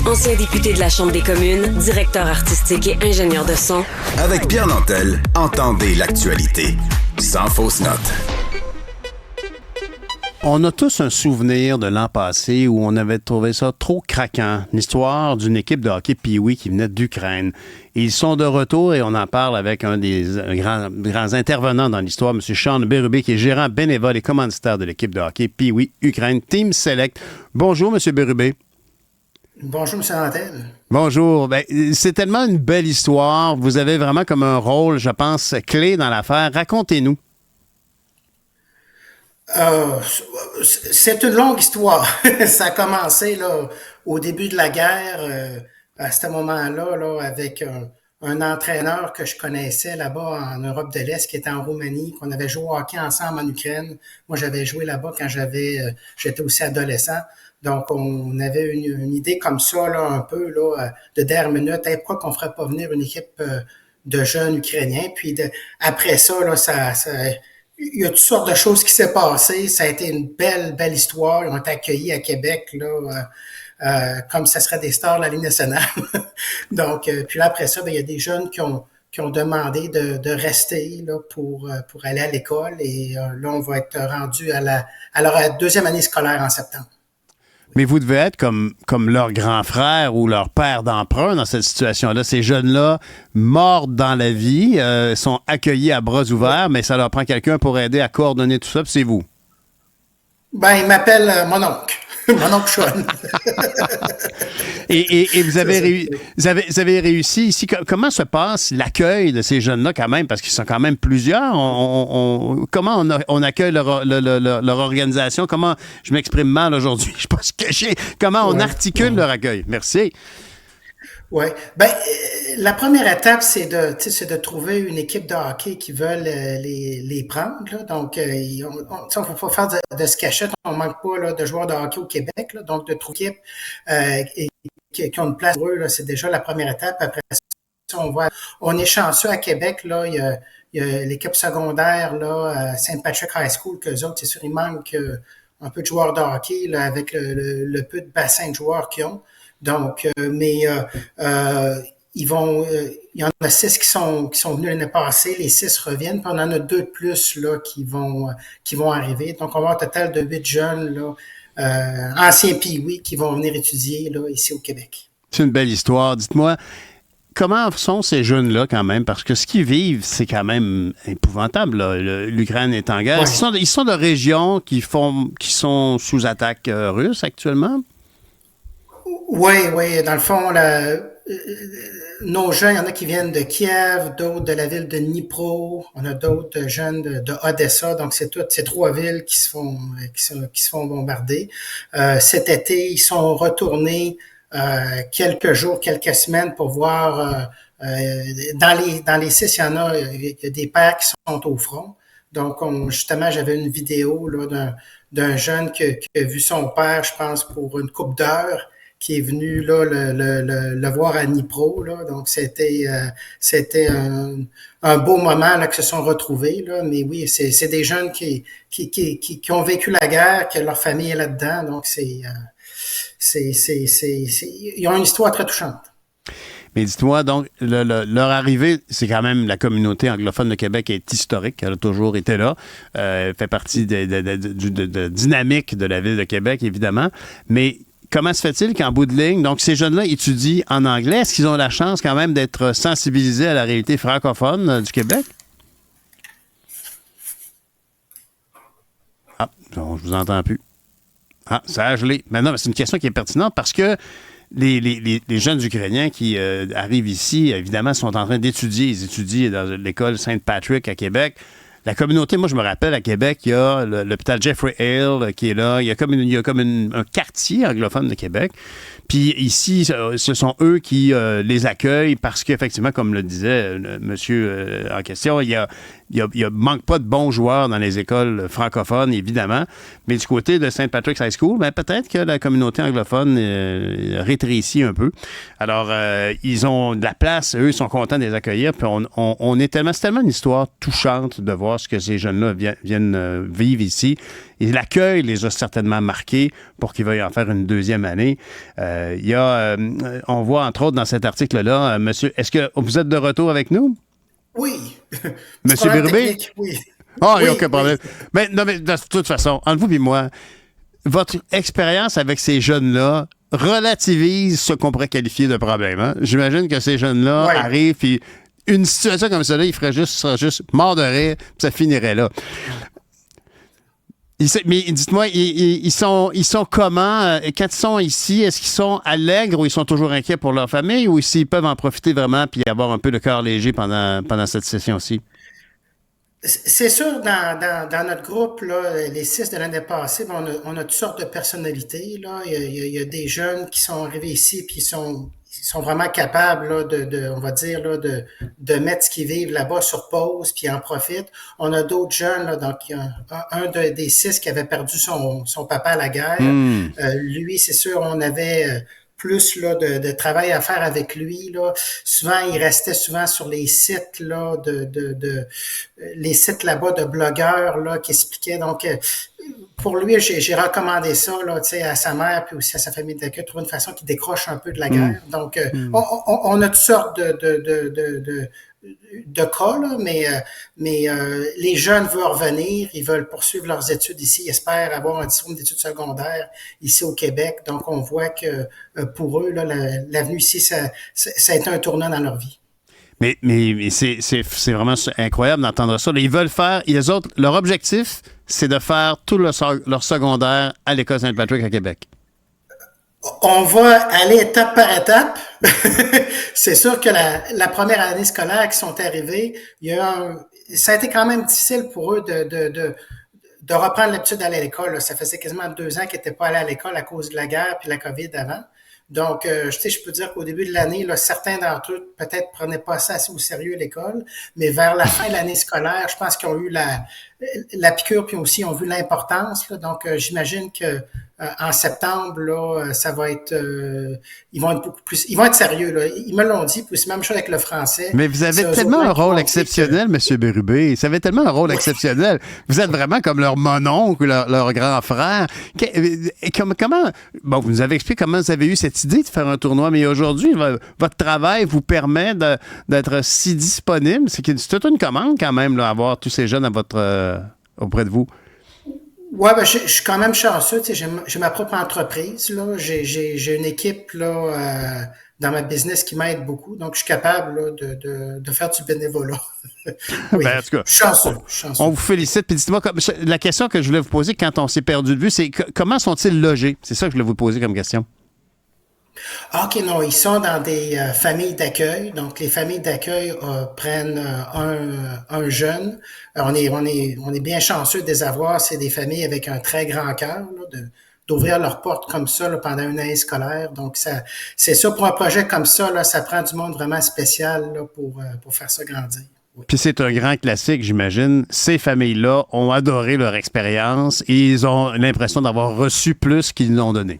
Ancien député de la Chambre des communes, directeur artistique et ingénieur de son. Avec Pierre Nantel, entendez l'actualité. Sans fausse note. On a tous un souvenir de l'an passé où on avait trouvé ça trop craquant. L'histoire d'une équipe de hockey Pee-Wee qui venait d'Ukraine. Ils sont de retour et on en parle avec un des grands intervenants dans l'histoire, M. Sean Bérubé, qui est gérant bénévole et commanditaire de l'équipe de hockey Pee-Wee Ukraine Team Select. Bonjour, M. Bérubé. Bonjour, M. Nantel. Bonjour. Ben, c'est tellement une belle histoire. Vous avez vraiment comme un rôle, je pense, clé dans l'affaire. Racontez-nous. C'est une longue histoire. Ça a commencé là, au début de la guerre, à ce moment-là, là, avec un entraîneur que je connaissais là-bas en Europe de l'Est, qui était en Roumanie, qu'on avait joué au hockey ensemble en Ukraine. Moi, j'avais joué là-bas quand j'étais aussi adolescent. Donc, on avait une idée comme ça, là, un peu là, de dernière minute. Hey, pourquoi qu'on ferait pas venir une équipe de jeunes Ukrainiens? Puis après ça, là, il y a toutes sortes de choses qui s'est passées. Ça a été une belle histoire. Ils ont été accueillis à Québec là, comme ça serait des stars de la Ligue nationale. Donc, puis là, après ça, il y a des jeunes qui ont demandé de rester là, pour aller à l'école. Et là, on va être rendu à leur deuxième année scolaire en septembre. Mais vous devez être comme leur grand frère ou leur père d'emprunt dans cette situation-là. Ces jeunes-là mordent dans la vie, sont accueillis à bras ouverts, mais ça leur prend quelqu'un pour aider à coordonner tout ça, puis c'est vous. Ben, il m'appelle mon oncle. Mon oncle Sean. Et vous avez réussi ici. Comment se passe l'accueil de ces jeunes-là quand même? Parce qu'ils sont quand même plusieurs. Comment on accueille leur organisation? Comment, je m'exprime mal aujourd'hui, je ne suis pas se cacher. Comment on articule leur accueil? Merci. Oui. Ben, la première étape, c'est de trouver une équipe de hockey qui veulent les prendre. Là. Donc, on ne faut pas faire de se cachette. On manque pas là, de joueurs de hockey au Québec. Là. Donc, de trouver une équipe qui ont une place pour eux, là, c'est déjà la première étape. Après ça, on est chanceux à Québec. Là, il y a l'équipe secondaire là, à Saint Patrick High School, qu'eux autres, c'est sûr, il manque un peu de joueurs de hockey là, avec le peu de bassin de joueurs qu'ils ont. Donc, il y en a 6 qui sont venus l'année passée, les 6 reviennent, puis on en a 2 de plus là qui vont arriver. Donc, on va avoir un total de 8 jeunes là, anciens Pee-Wee qui vont venir étudier là ici au Québec. C'est une belle histoire. Dites-moi, comment sont ces jeunes-là quand même? Parce que ce qu'ils vivent, c'est quand même épouvantable. Là. L'Ukraine est en guerre. Ouais. Ils sont de régions qui sont sous attaque russe actuellement? Oui. Dans le fond, nos jeunes, il y en a qui viennent de Kiev, d'autres de la ville de Dnipro. On a d'autres jeunes de Odessa. Donc, c'est toutes ces 3 villes qui se font bombarder. Cet été, ils sont retournés quelques jours, quelques semaines pour voir. Dans les 6, il y a des pères qui sont au front. Donc, justement, j'avais une vidéo là, d'un jeune qui a vu son père, je pense, pour une couple d'heures, qui est venu là le voir à Dnipro là. Donc c'était un beau moment là que se sont retrouvés là. Mais oui, c'est des jeunes qui ont vécu la guerre, que leur famille est là-dedans. Donc ils ont une histoire très touchante. Mais dis-moi, donc, leur arrivée, c'est quand même la communauté anglophone de Québec est historique. Elle a toujours été là. Fait partie de dynamique de la ville de Québec, évidemment. Mais comment se fait-il qu'en bout de ligne, donc ces jeunes-là étudient en anglais? Est-ce qu'ils ont la chance quand même d'être sensibilisés à la réalité francophone du Québec? Ah, bon, je vous entends plus. Ah, ça a gelé. Mais non, c'est une question qui est pertinente parce que les jeunes Ukrainiens qui arrivent ici, évidemment, sont en train d'étudier. Ils étudient dans l'école Saint-Patrick à Québec. La communauté, moi, je me rappelle, à Québec, il y a l'hôpital Jeffrey Hale qui est là. Il y a comme un quartier anglophone de Québec. Puis ici, ce sont eux qui les accueillent parce qu'effectivement, comme le disait le monsieur en question, il y a il manque pas de bons joueurs dans les écoles francophones, évidemment. Mais du côté de St. Patrick's High School, ben, peut-être que la communauté anglophone rétrécit un peu. Alors, ils ont de la place. Eux, ils sont contents de les accueillir. Puis on est tellement... C'est tellement une histoire touchante de voir ce que ces jeunes-là viennent vivre ici. Et l'accueil les a certainement marqués pour qu'ils veuillent en faire une deuxième année. On voit, entre autres, dans cet article-là, monsieur, est-ce que vous êtes de retour avec nous? Oui. Monsieur Bérubé? Oui. Ah, il n'y a Oui, aucun problème. Mais, non, mais de toute façon, entre vous et moi, votre expérience avec ces jeunes-là relativise ce qu'on pourrait qualifier de problème. Hein? J'imagine que ces jeunes-là arrivent, puis une situation comme ça, là, ils seraient juste morts de rire, puis ça finirait là. Mais dites-moi, ils sont comment? Quand ils sont ici, est-ce qu'ils sont allègres ou ils sont toujours inquiets pour leur famille ou s'ils peuvent en profiter vraiment puis avoir un peu de cœur léger pendant cette session-ci? C'est sûr, dans notre groupe, là, les 6 de l'année passée, on a toutes sortes de personnalités. Là. Il y a des jeunes qui sont arrivés ici puis ils sont vraiment capables là, on va dire là, de mettre ce qu'ils vivent là-bas sur pause puis en profitent. On a d'autres jeunes, là, donc il y a des 6 qui avait perdu son papa à la guerre. Lui, c'est sûr, on avait plus là de travail à faire avec lui là. Souvent, il restait souvent sur les sites là les sites là-bas de blogueurs là qui expliquaient. Donc pour lui, j'ai recommandé ça là, tu sais, à sa mère puis aussi à sa famille d'accueil, trouver une façon qui décroche un peu de la guerre. Donc on a toutes sortes de cas, là, mais les jeunes veulent revenir, ils veulent poursuivre leurs études ici, ils espèrent avoir un diplôme d'études secondaires ici au Québec. Donc, on voit que pour eux, là, l'avenue ici, ça a été un tournant dans leur vie. Mais c'est vraiment incroyable d'entendre ça. Ils veulent faire, les autres, leur objectif, c'est de faire tout leur secondaire à l'École Saint-Patrick à Québec. On va aller étape par étape. C'est sûr que la première année scolaire qui sont arrivés, ça a été quand même difficile pour eux de reprendre l'habitude d'aller à l'école. Là. Ça faisait quasiment 2 ans qu'ils n'étaient pas allés à l'école à cause de la guerre puis la COVID avant. Donc, je peux dire qu'au début de l'année, là, certains d'entre eux peut-être prenaient pas ça assez au sérieux l'école, mais vers la fin de l'année scolaire, je pense qu'ils ont eu la piqûre puis aussi ont vu l'importance. Là. Donc, j'imagine que en septembre, là, ça va être, ils vont être beaucoup plus, ils vont être sérieux. Là. Ils me l'ont dit, puis c'est même chose avec le français. Mais vous avez tellement un rôle exceptionnel, M. Bérubé. Vous avez tellement un rôle exceptionnel. Vous êtes vraiment comme leur mononcle, leur grand frère. Comment, bon, vous nous avez expliqué comment vous avez eu cette idée de faire un tournoi, mais aujourd'hui, votre travail vous permet d'être si disponible. C'est toute une commande quand même, là, avoir tous ces jeunes auprès de vous. Ouais, je suis quand même chanceux. J'ai ma propre entreprise. Là. J'ai une équipe là dans ma business qui m'aide beaucoup. Donc, je suis capable là, de faire du bénévolat. Oui, en tout cas, je suis chanceux. On vous félicite. Puis dites-moi, la question que je voulais vous poser quand on s'est perdu de vue, c'est comment sont-ils logés? C'est ça que je voulais vous poser comme question. OK, non, ils sont dans des familles d'accueil. Donc, les familles d'accueil prennent un jeune. On est bien chanceux de les avoir. C'est des familles avec un très grand cœur, là, d'ouvrir leurs portes comme ça là, pendant une année scolaire. Donc, c'est ça, pour un projet comme ça, là, ça prend du monde vraiment spécial là, pour faire ça grandir. Oui. Puis c'est un grand classique, j'imagine. Ces familles-là ont adoré leur expérience et ils ont l'impression d'avoir reçu plus qu'ils n'ont donné.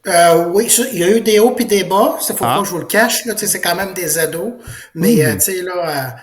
Oui, il y a eu des hauts puis des bas. Ça faut pas que je vous le cache. Là, c'est quand même des ados. Mais tu sais là,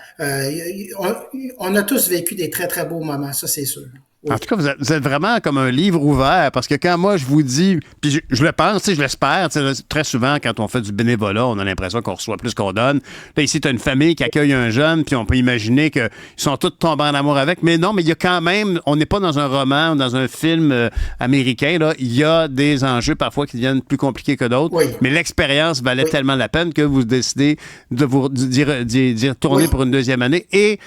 on a tous vécu des très très beaux moments. Ça c'est sûr. Oui. En tout cas, vous êtes vraiment comme un livre ouvert parce que quand moi je vous dis, puis je le pense, je l'espère, très souvent quand on fait du bénévolat, on a l'impression qu'on reçoit plus qu'on donne. Là, ici, tu as une famille qui accueille un jeune, puis on peut imaginer qu'ils sont tous tombés en amour avec. Mais non, mais il y a quand même, on n'est pas dans un roman ou dans un film américain. Là. Il y a des enjeux parfois qui deviennent plus compliqués que d'autres. Oui. Mais l'expérience valait tellement la peine que vous décidez de vous d'y retourner pour une deuxième année. Et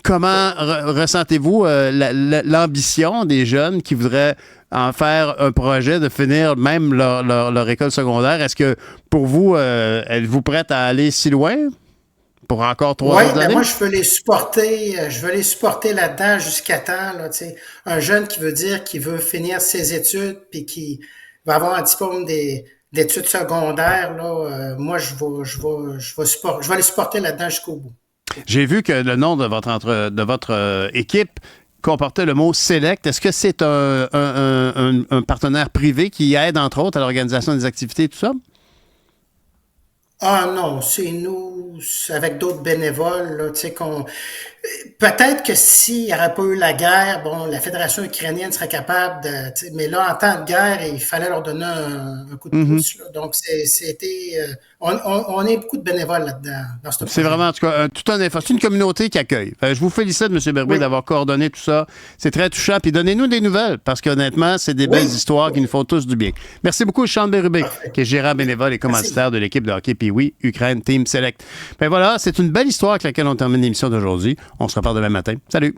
comment ressentez-vous l'ambition des jeunes qui voudraient en faire un projet de finir même leur école secondaire? Est-ce que pour vous, êtes-vous prête à aller si loin pour encore 3 autres années? Moi, je veux les supporter là-dedans jusqu'à temps. Là, un jeune qui veut dire qu'il veut finir ses études puis qui va avoir un diplôme d'études secondaires. Là, moi, je vais les supporter là-dedans jusqu'au bout. J'ai vu que le nom de votre équipe comportait le mot Select. Est-ce que c'est un partenaire privé qui aide, entre autres, à l'organisation des activités et tout ça? Ah non, c'est nous, avec d'autres bénévoles, là, tu sais, qu'on... Peut-être que s'il n'y aurait pas eu la guerre, bon, la Fédération ukrainienne serait capable de... tu sais, mais là, en temps de guerre, il fallait leur donner un coup de pouce, là. Donc, c'était... on est beaucoup de bénévoles là-dedans, dans ce C'est projet. vraiment, en tout cas, tout un effort. C'est une communauté qui accueille. Fait que je vous félicite, M. Berbier, Oui. d'avoir coordonné tout ça. C'est très touchant. Puis donnez-nous des nouvelles, parce qu'honnêtement, c'est des belles histoires qui nous font tous du bien. Merci beaucoup, Sean Berube, qui est gérant bénévole et commanditaire de l'équipe de hockey Pee-Wee Ukraine Team Select. Ben voilà, c'est une belle histoire avec laquelle on termine l'émission d'aujourd'hui. On se reparle demain matin. Salut!